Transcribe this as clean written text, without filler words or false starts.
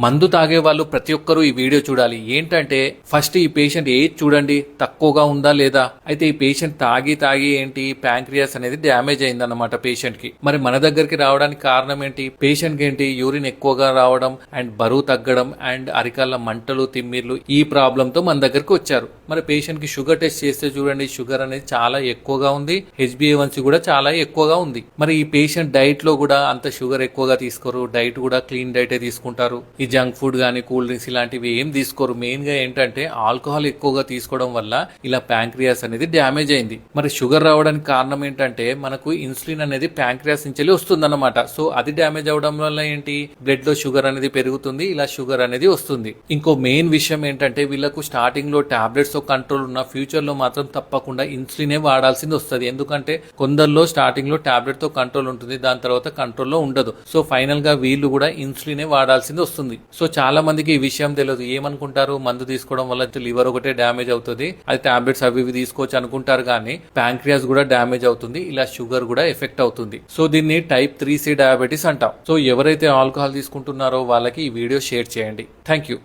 మందు తాగే వాళ్ళు ప్రతి ఒక్కరూ ఈ వీడియో చూడాలి. ఏంటంటే ఫస్ట్ ఈ పేషెంట్ ఏజ్ చూడండి, తక్కువగా ఉందా లేదా. అయితే ఈ పేషెంట్ తాగి ఏంటి ప్యాంక్రియాస్ అనేది డ్యామేజ్ అయిందన్నమాట పేషెంట్ కి. మరి మన దగ్గరికి రావడానికి కారణం ఏంటి? పేషెంట్ కి ఏంటి యూరిన్ ఎక్కువగా రావడం అండ్ బరువు తగ్గడం అండ్ అరికాళ్ళ మంటలు, తిమ్మిర్లు, ఈ ప్రాబ్లం తో మన దగ్గరికి వచ్చారు. మరి పేషెంట్ కి షుగర్ టెస్ట్ చేస్తే చూడండి, షుగర్ అనేది చాలా ఎక్కువగా ఉంది, HbA1c కూడా చాలా ఎక్కువగా ఉంది. మరి ఈ పేషెంట్ డైట్ లో కూడా అంత షుగర్ ఎక్కువగా తీసుకోరు, డైట్ కూడా క్లీన్ డైటే తీసుకుంటారు. ఈ జంక్ ఫుడ్ గానీ కూల్ డ్రింక్స్ ఇలాంటివి ఏం తీసుకోరు. మెయిన్ గా ఏంటంటే ఆల్కహాల్ ఎక్కువగా తీసుకోవడం వల్ల ఇలా ప్యాంక్రియాస్ అనేది డ్యామేజ్ అయింది. మరి షుగర్ రావడానికి కారణం ఏంటంటే మనకు ఇన్సులిన్ అనేది ప్యాంక్రియాస్ నుంచి వస్తుందన్నమాట. సో అది డ్యామేజ్ అవడం వల్ల ఏంటి, బ్లడ్ లో షుగర్ అనేది పెరుగుతుంది, ఇలా షుగర్ అనేది వస్తుంది. ఇంకో మెయిన్ విషయం ఏంటంటే వీళ్ళకు స్టార్టింగ్ లో టాబ్లెట్స్ తో కంట్రోల్ ఉన్న, ఫ్యూచర్ లో మాత్రం తప్పకుండా ఇన్సులినే వాడాల్సింది వస్తుంది. ఎందుకంటే కొందరిలో స్టార్టింగ్ లో టాబ్లెట్ తో కంట్రోల్ ఉంటుంది, దాని తర్వాత కంట్రోల్ లో ఉండదు. సో ఫైనల్ గా వీళ్ళు కూడా ఇన్సులినే వాడాల్సింది వస్తుంది. సో చాలా మందికి ఈ విషయం తెలియదు. ఏమనుకుంటారు, మందు తీసుకోవడం వల్ల లివర్ ఒకటే డ్యామేజ్ అవుతుంది, అది టాబ్లెట్స్ అవి ఇవి తీసుకోవచ్చు అనుకుంటారు. కానీ ప్యాంక్రియాస్ కూడా డ్యామేజ్ అవుతుంది, ఇలా షుగర్ కూడా ఎఫెక్ట్ అవుతుంది. సో దీన్ని టైప్ 3C డయాబెటీస్ అంటాం. సో ఎవరైతే ఆల్కహాల్ తీసుకుంటున్నారో వాళ్ళకి ఈ వీడియో షేర్ చేయండి. Thank you.